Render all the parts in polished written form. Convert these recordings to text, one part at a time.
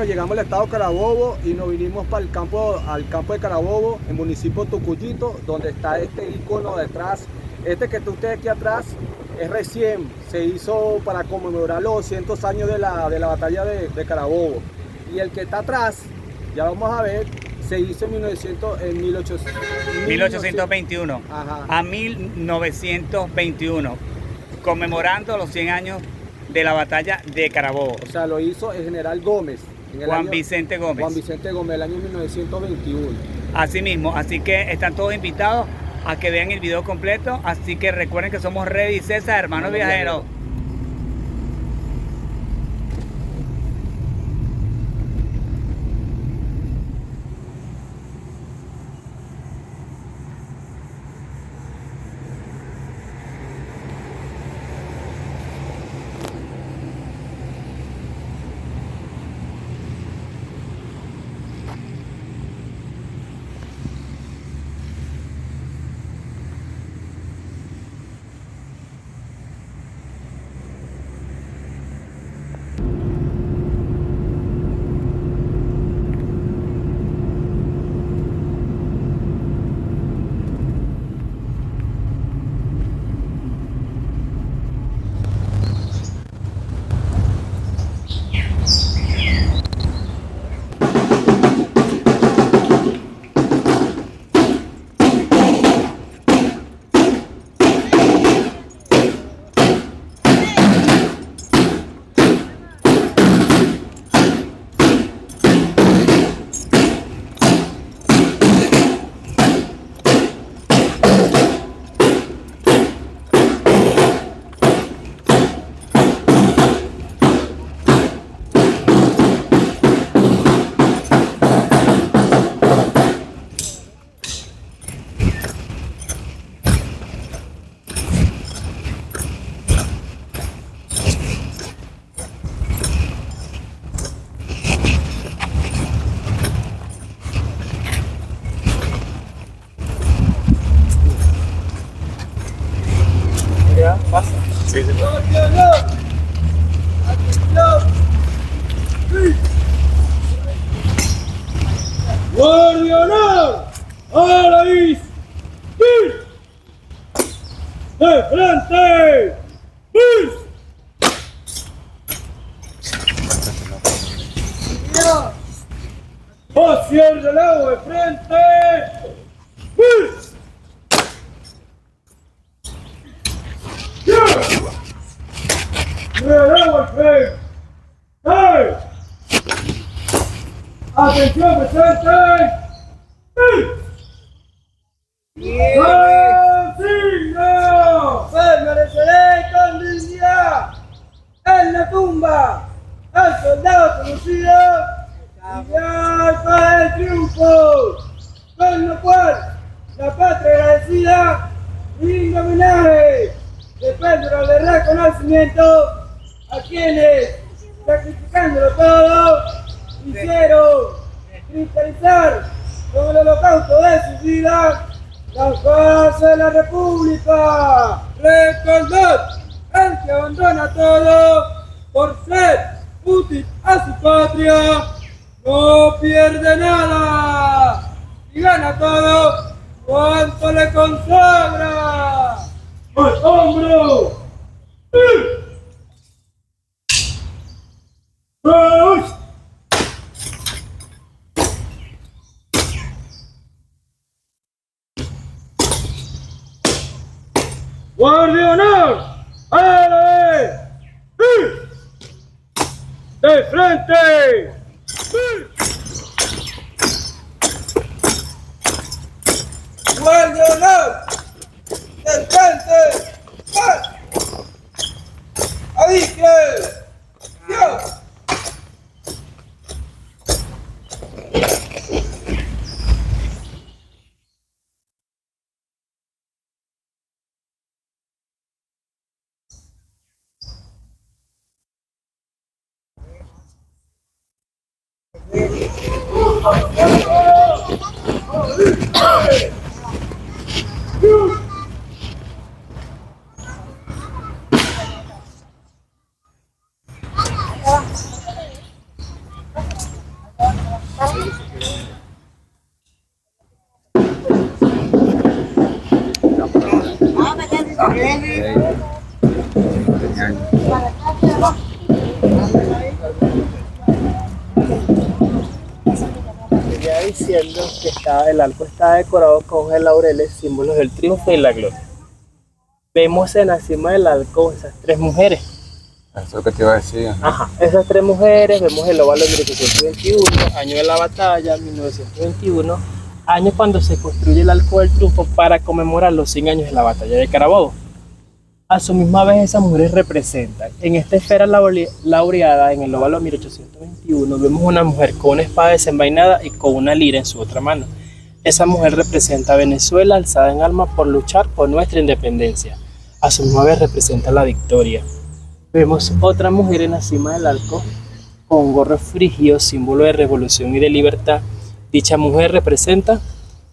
Bueno, llegamos al estado Carabobo y nos vinimos para al campo de Carabobo, en el municipio de Tucuyito, donde está este icono detrás. Este que está usted aquí atrás es recién, se hizo para conmemorar los 200 años de la batalla de Carabobo. Y el que está atrás, ya vamos a ver, se hizo en 1821 Ajá. a 1921, conmemorando los 100 años de la batalla de Carabobo. O sea, lo hizo el general Gómez. Juan Vicente Gómez. Juan Vicente Gómez, el año 1921. Así mismo, así que están todos invitados a que vean el video completo. Así que recuerden que somos Reddy y César, hermanos viajeros. ¿Ya? ¿Pasa? Sí, sí. ¡Guardia honor! ¡A la isla! ¡De frente! ¡Hacia el relevo de frente! ¡Relevo al frente! ¡Hey! ¡Atención presente! ¡Consigno! ¡Permaneceré con dignidad en la tumba al soldado conocido y alfa del triunfo, con lo cual la patria agradecida y homenaje depende del reconocimiento a quienes, sacrificándolo todo, hicieron cristalizar con el holocausto de sus vidas la paz de la República. Recordad, el que abandona todo por ser útil a su patria no pierde nada y gana todo cuanto le consagra. ¡Al hombro! ¡Guardia honor! ¡A la vez! ¡De frente! ¡Guardia honor! ¡De frente! ¡Adisque! ¡Dios! Venía diciendo que el arco está decorado con hojas de laureles, símbolos del triunfo y la gloria. Vemos en la cima del arco esas tres mujeres. Eso es lo que te iba a decir. Ajá, esas tres mujeres, vemos el óvalo de 1821, año de la batalla, 1921, año cuando se construye el Arco del Triunfo para conmemorar los 100 años de la batalla de Carabobo. A su misma vez esas mujeres representan, en esta esfera laureada en el óvalo 1821, vemos una mujer con una espada desenvainada y con una lira en su otra mano. Esa mujer representa a Venezuela alzada en armas por luchar por nuestra independencia. A su misma vez representa la victoria. Vemos otra mujer en la cima del arco con gorro frigio, símbolo de revolución y de libertad. Dicha mujer representa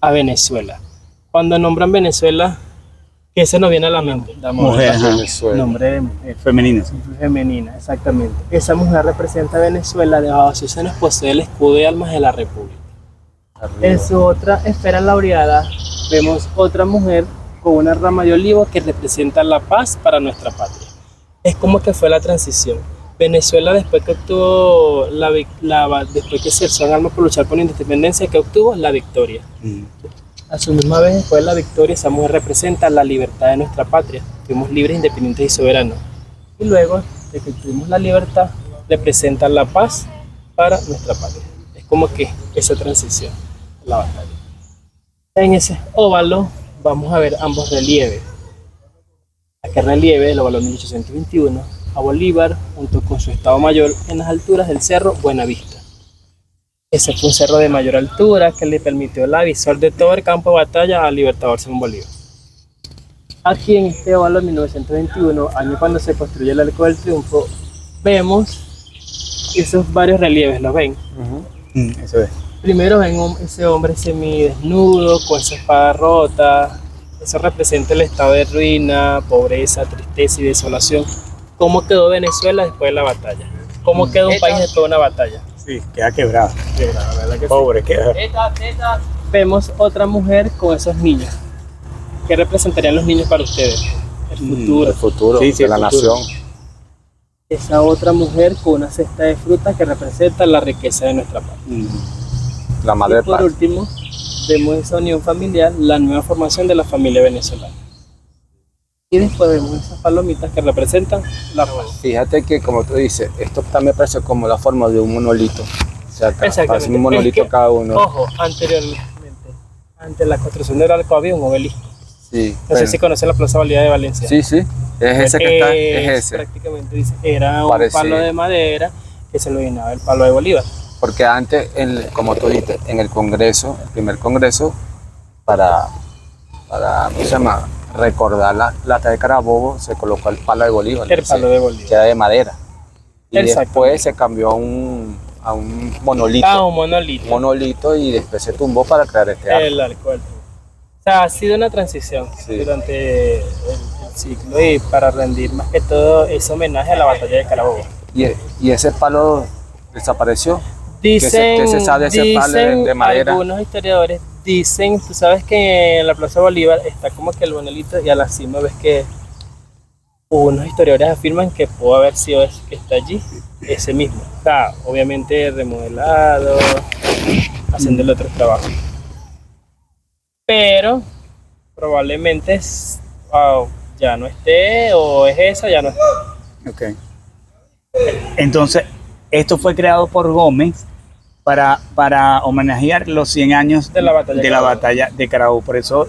a Venezuela. Cuando nombran Venezuela, ¿qué se nos viene a la mente? Mujer, ajá. Nombre de mujer. Femenina. Femenina, exactamente. Esa mujer representa a Venezuela, debajo de sus senos posee el escudo de armas de la República. En su otra esfera laureada vemos otra mujer con una rama de olivo que representa la paz para nuestra patria. Es como que fue la transición. Venezuela, después que obtuvo después que se alzó en armas por luchar por la independencia, que obtuvo la victoria. A su misma vez, después de la victoria, esa mujer representa la libertad de nuestra patria. Fuimos libres, independientes y soberanos. Y luego de que tuvimos la libertad, representa la paz para nuestra patria. Es como que esa transición, la batalla. En ese óvalo vamos a ver ambos relieves. Aquel relieve del óvalo 1821 a Bolívar junto con su Estado Mayor en las alturas del cerro Buenavista. Ese fue un cerro de mayor altura que le permitió la visual de todo el campo de batalla al Libertador Simón Bolívar. Aquí en este óvalo 1921, año cuando se construye el Arco del Triunfo, vemos esos varios relieves, ¿los ven? Eso es. Primero ven ese hombre semidesnudo con esa espada rota. Eso representa el estado de ruina, pobreza, tristeza y desolación. ¿Cómo quedó Venezuela después de la batalla? ¿Cómo quedó un país después de una batalla? Sí, queda quebrado. Quebrado, ¿verdad que sí? Pobre, queda. Vemos otra mujer con esos niños. ¿Qué representarían los niños para ustedes? El futuro. El futuro Sí, sí, de el la futuro. nación. Esa otra mujer con una cesta de frutas que representa la riqueza de nuestra patria. La madre Y de por paz. último, vemos esa unión familiar, la nueva formación de la familia venezolana. Y después vemos esas palomitas que representan la paz. Fíjate que, como tú dices, esto también parece como la forma de un monolito. O sea, Exactamente. parece un monolito Es que, cada uno. Ojo, anteriormente, antes de la construcción del arco había un obelisco. Sí, No sé si conocen la Plaza Bolívar de Valencia. sí, sí. Es ese que está, es ese. Prácticamente dice, era un Parecido. palo de madera que se lo llenaba el palo de Bolívar. Porque antes, como tú dijiste, en el Congreso, el primer Congreso, para ¿cómo se llama? Recordar la plata de Carabobo, se colocó el palo de Bolívar. El palo de Bolívar. Que era de madera. Y Exacto. después se cambió a un monolito. Un monolito. Monolito y después se tumbó para crear este arco. El arco del triunfo. O sea, ha sido una transición Sí. durante el siglo y para rendir más que todo ese homenaje a la batalla de Carabobo. Y ese palo desapareció. Dicen, ¿Qué se sabe de ese palo de madera? Algunos historiadores dicen, tú sabes que en la Plaza Bolívar está como que el monolito y a la cima ves que unos historiadores afirman que pudo haber sido ese que está allí, ese mismo. O sea, obviamente remodelado, haciéndole otros trabajos. Pero probablemente ya no esté, o es esa, ya no esté. Ok. Entonces, esto fue creado por Gómez para homenajear los 100 años De la batalla de Carabobo. Por eso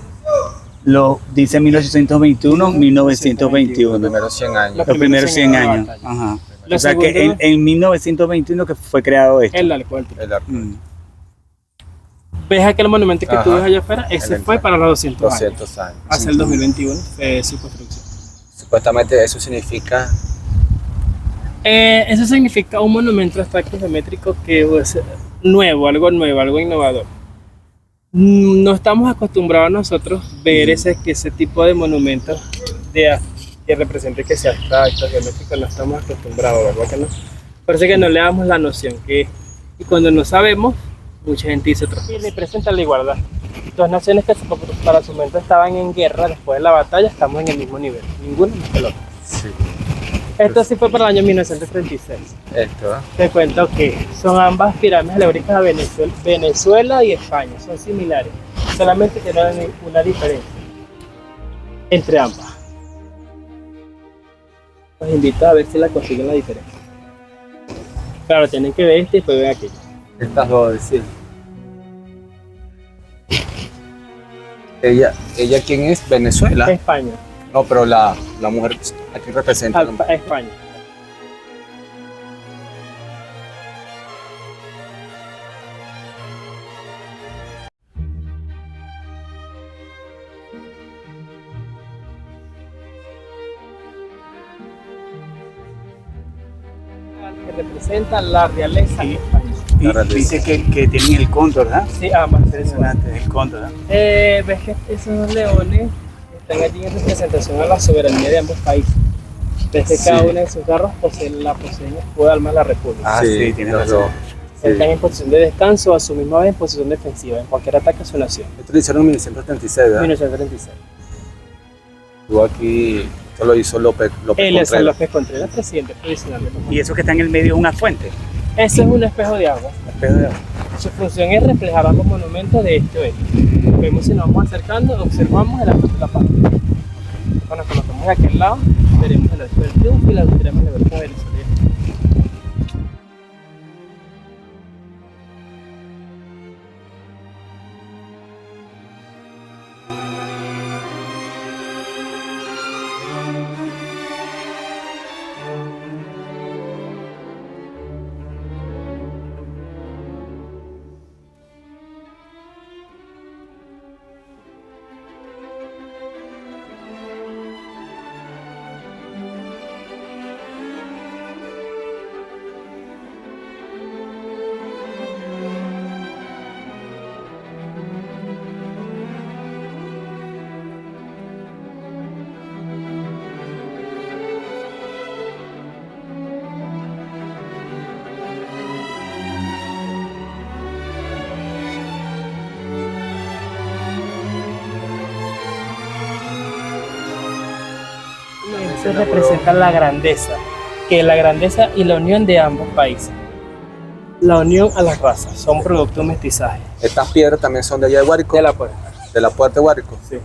lo dice 1821, 1921. Los primeros 100 años. Los Los primeros 100 de la años. batalla. Ajá. Lo O sea que segundo- en 1921 que fue creado esto. El arco del triunfo. El arco. ¿Ves aquel monumento que tú Ajá. ves allá afuera? Ese El fue para los 200 años. 200 años. Hacia el 2021 fue su construcción. Supuestamente eso significa Eso significa un monumento abstracto geométrico que es nuevo, algo innovador. No estamos acostumbrados nosotros ver ese tipo de monumentos que represente que sea abstracto, geométrico, no estamos acostumbrados, ¿verdad que no? Parece que no le damos la noción y cuando no sabemos, mucha gente dice otro. Y le presenta la igualdad. dos naciones que para su momento estaban en guerra después de la batalla, estamos en el mismo nivel, ninguno más que el otro. Sí. Esto sí fue para el año 1936. Esto, ¿eh? Te cuento que son ambas pirámides alegóricas de Venezuela y España, son similares, solamente tienen una diferencia entre ambas. Los invito a ver si la consiguen la diferencia. Claro, tienen que ver este y después ver aquello. Estas dos, sí. ¿Ella quién es? ¿Venezuela? España, No, pero la mujer aquí representa. España. Que representa la realeza Sí. española. Y dice que tienen el cóndor, ¿verdad? Sí, ambas. Impresionante, el cóndor, ¿verdad? Ves que esos dos leones están allí en representación a la soberanía de ambos países. Ves que cada una de sus garras poseen escudo de armas de la República. Ah, sí, tienes los razón. dos. Sí. Están en posición de descanso, a su misma vez en posición defensiva, en cualquier ataque a su nación. Esto lo hicieron en 1936, ¿verdad? 1936. Estuvo aquí, esto lo hizo López Elías Contreras. López Contreras, presidente provisional de Colombia. Y eso que está en el medio es una fuente. Eso es un espejo de agua. Espejo de agua. Su función es reflejar ambos monumentos de este oeste. Vemos si nos vamos acercando, observamos el arco de la paz. Cuando nos colocamos de aquel lado, veremos el arco del triunfo y la veremos la verja venezolana. Eso representa la grandeza y la unión de ambos países. La unión a las razas, son producto de un mestizaje. Estas piedras también son de allá de Guárico, De la puerta. de la puerta de Guárico. Sí.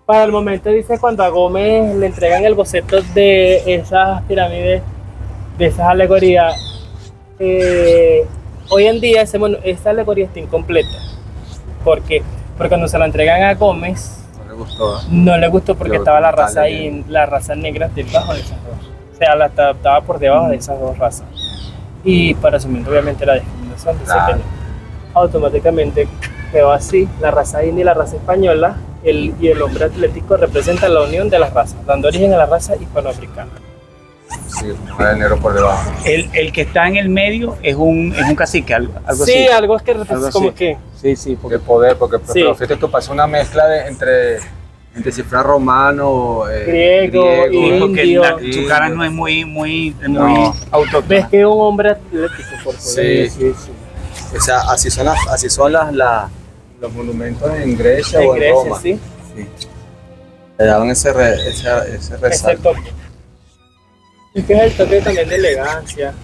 Para el momento dice cuando a Gómez le entregan el boceto de esas pirámides, de esas alegorías, hoy en día esta alegoría está incompleta. ¿Por qué? Porque cuando se la entregan a Gómez, No le gustó. no le gustó porque Pero estaba la como raza tal, ahí, la raza negra debajo de esas dos. O sea, estaba por debajo de esas dos razas. Y para su momento obviamente la discriminación dice Claro. que no. Automáticamente quedó así, la raza india y la raza española, y el hombre atlético representan la unión de las razas, dando origen a la raza hispanoafricana. Sí, como el negro por debajo. El que está en el medio es un cacique, algo Sí, así. algo es que representa Algo como así. que... Sí, sí, De poder, porque Sí. pero fíjate tú, pasa una mezcla entre cifra romano, Griego, Sí, porque indio. su cara no es muy No. autóctona. Ves que es un hombre atlético por poder. Sí. O sea, así son los monumentos en Grecia En o en Grecia, Roma. sí. Sí. Le daban ese Es el resalto. toque. Y que es el toque también de elegancia.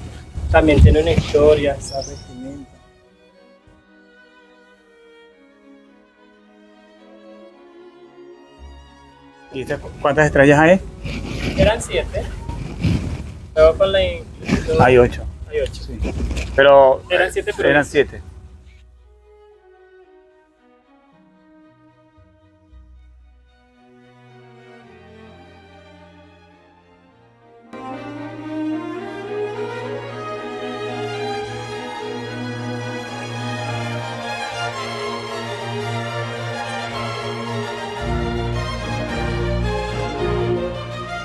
También tiene una historia, esa vestimenta. ¿Y cuántas estrellas hay? Eran 7. Luego con la inclusión Hay 8. hay 8. Pero Eran 7, pero eran 7.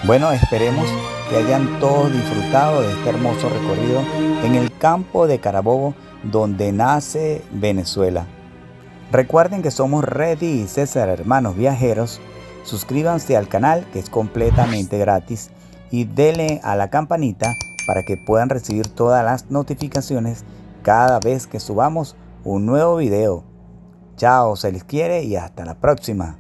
Bueno, esperemos que hayan todos disfrutado de este hermoso recorrido en el campo de Carabobo, donde nace Venezuela. Recuerden que somos Reddy y César, hermanos viajeros. Suscríbanse al canal, que es completamente gratis, y denle a la campanita para que puedan recibir todas las notificaciones cada vez que subamos un nuevo video. Chao, se les quiere y hasta la próxima.